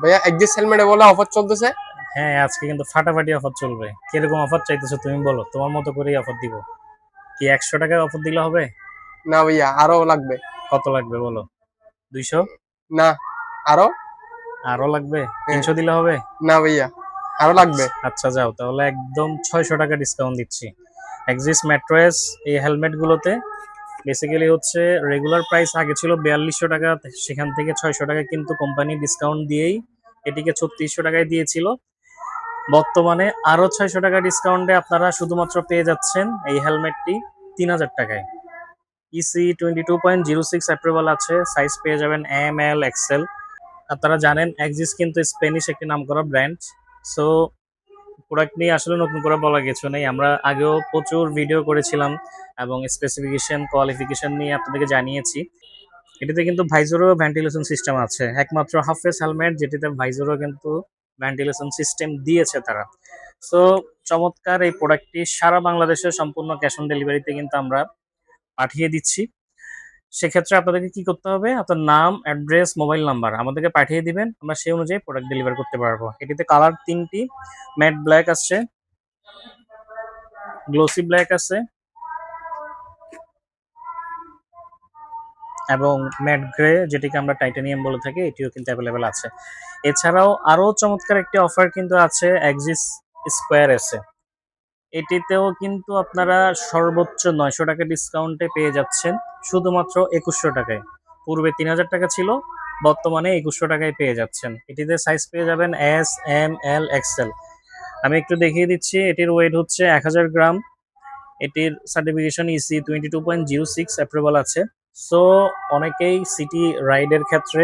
ভাইয়া একজিস হেলমেটে বলে অফার চলতেছে। হ্যাঁ, আজকে কিন্তু ফাটাফাটি অফার চলবে। কিরকম অফার চাইতেছো তুমি বলো, তোমার মতো করেই অফার দিব। কি 100 টাকায় অফার দিলে হবে? না ভাইয়া, আরো লাগবে। কত লাগবে বলো? 200? না, আরো। আরো লাগবে? হ্যাঁ। 300 দিলে হবে? না ভাইয়া, আরো লাগবে। আচ্ছা আচ্ছা, যাও তাহলে, একদম 600 টাকা ডিসকাউন্ট দিচ্ছি। এক্সিস ম্যাট্রেস এই হেলমেট গুলোতে বেসিক্যালি হচ্ছে রেগুলার প্রাইস আগে ছিল 4200 টাকা, সেখান থেকে 600 টাকা কিন্তু কোম্পানি ডিসকাউন্ট দিয়েই এটিকে 3600 টাকায় দিয়েছিল। বর্তমানে আরো 600 টাকা ডিসকাউন্টে আপনারা শুধুমাত্র পেয়ে যাচ্ছেন এই হেলমেটটি 3000 টাকায়। ইসি 22.06 অ্যাপ্রুভাল আছে, সাইজ পেয়ে যাবেন এম এল এক্সেল। আপনারা জানেন এক্সিস কিন্তু স্পেনিশ একটি নামকরা ব্র্যান্ড। সো প্রোডাক্ট নিয়ে আসলে নতুন করে বলা কিছু নেই, আমরা আগেও প্রচুর ভিডিও করেছিলাম এবং স্পেসিফিকেশন কোয়ালিফিকেশন নিয়ে আপনাদেরকে জানিয়েছি। এটিতে কিন্তু ভাইজরও ভেন্টিলেশন সিস্টেম আছে, একমাত্র হাফ ফেস হেলমেট যেটিতে ভাইজরও কিন্তু ভেন্টিলেশন সিস্টেম দিয়েছে তারা। সো চমৎকার এই প্রোডাক্টটি সারা বাংলাদেশে সম্পূর্ণ ক্যাশ অন ডেলিভারিতে কিন্তু আমরা পাঠিয়ে দিচ্ছি। সেক্ষেত্রে আপনাদেরকে কি করতে হবে, আপনার নাম, অ্যাড্রেস, মোবাইল নাম্বার আমাদেরকে পাঠিয়ে দিবেন, আমরা সেই অনুযায়ী প্রোডাক্ট ডেলিভার করতে পারবো। এটিতে কালার 3টি, ম্যাট ব্ল্যাক আছে, গ্লোসি ব্ল্যাক আছে এবং ম্যাট গ্রে যেটিকে আমরা টাইটানিয়াম বলে থাকি, এটিও কিন্তু অ্যাভেলেবেল আছে। এছাড়াও আরো চমৎকার একটি অফার কিন্তু আছে এক্সিস স্কোয়ার এসে। এটিতেও কিন্তু আপনারা সর্বোচ্চ 900 টাকা ডিসকাউন্টে পেয়ে যাচ্ছেন শুধুমাত্র 2100 টাকায়। পূর্বে 3000 টাকা ছিল, বর্তমানে 2100 টাকায় পেয়ে যাচ্ছেন। এটিতে সাইজ পেয়ে যাবেন এস, এম, এল, এক্সেল। আমি একটু দেখিয়ে দিচ্ছি, এটির ওয়েট হচ্ছে 1000 গ্রাম। এটির সার্টিফিকেশন ইসি 22.06 অ্যাপ্রুভাল আছে। সো অনেকেই সিটি রাইডের ক্ষেত্রে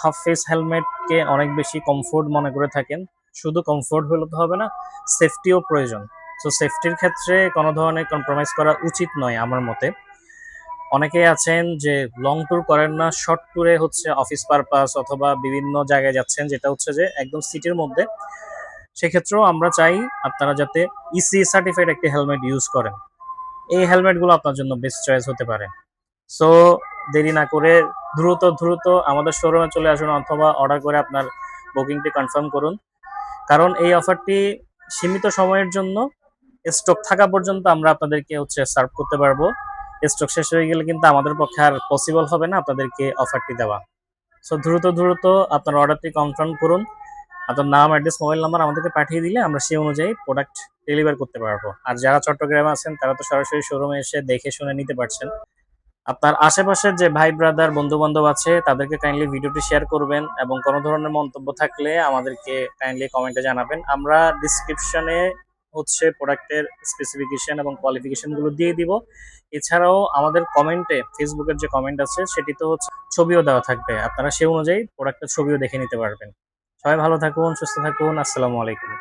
হাফ ফেস হেলমেটকে অনেক বেশি কমফোর্ট মনে করে থাকেন। শুধু কমফোর্ট হলে তো হবে না, সেফটিও প্রয়োজন। সো সেফটির ক্ষেত্রে কোনো ধরনের কম্প্রোমাইজ করা উচিত নয় আমার মতে। অনেকেই আছেন যে লং ট্যুর করেন না, শর্ট ট্যুরে হচ্ছে অফিস পারপাস অথবা বিভিন্ন জায়গায় যাচ্ছেন যেটা হচ্ছে যে একদম সিটির মধ্যে। সেক্ষেত্রেও আমরা চাই আপনারা যাতে ইসি সার্টিফাইড একটি হেলমেট ইউজ করেন। এই হেলমেটগুলো আপনার জন্য বেস্ট চয়েস হতে পারে। সো দেরি না করে দ্রুত দ্রুত আমাদের শোরুমে চলে আসুন অথবা অর্ডার করে আপনার বুকিংটি কনফার্ম করুন। কারণ এই অফারটি সীমিত সময়ের জন্য, স্টক থাকা পর্যন্ত আমরা আপনাদেরকে হচ্ছে সার্ভ করতে পারবো। স্টক শেষ হয়ে গেলে কিন্তু আমাদের পক্ষে আর পসিবল হবে না আপনাদেরকে অফারটি দেওয়া। সো দ্রুত দ্রুত আপনার অর্ডারটি কনফার্ম করুন। আপনার নাম, অ্যাড্রেস, মোবাইল নাম্বার আমাদেরকে পাঠিয়ে দিলে আমরা সেই অনুযায়ী প্রোডাক্ট ডেলিভার করতে পারবো। আর যারা চট্টগ্রামে আছেন তারা তো সরাসরি শোরুমে এসে দেখে শুনে নিতে পারছেন। আপনার আশেপাশের যে ভাই ব্রাদার বন্ধু বান্ধব আছে তাদেরকে কাইন্ডলি ভিডিওটি শেয়ার করবেন এবং কোনো ধরনের মন্তব্য থাকলে আমাদেরকে কাইন্ডলি কমেন্টে জানাবেন। আমরা ডিসক্রিপশনে হচ্ছে প্রোডাক্টের স্পেসিফিকেশন এবং কোয়ালিফিকেশন গুলো দিয়ে দিব। এছাড়াও আমাদের কমেন্টে, ফেসবুকের যে কমেন্ট আছে সেটিতে হচ্ছে ছবিও দেওয়া থাকবে, আপনারা সেই অনুযায়ী প্রোডাক্টের ছবিও দেখে নিতে পারবেন। সবাই ভালো থাকুন, সুস্থ থাকুন, আসসালামু আলাইকুম।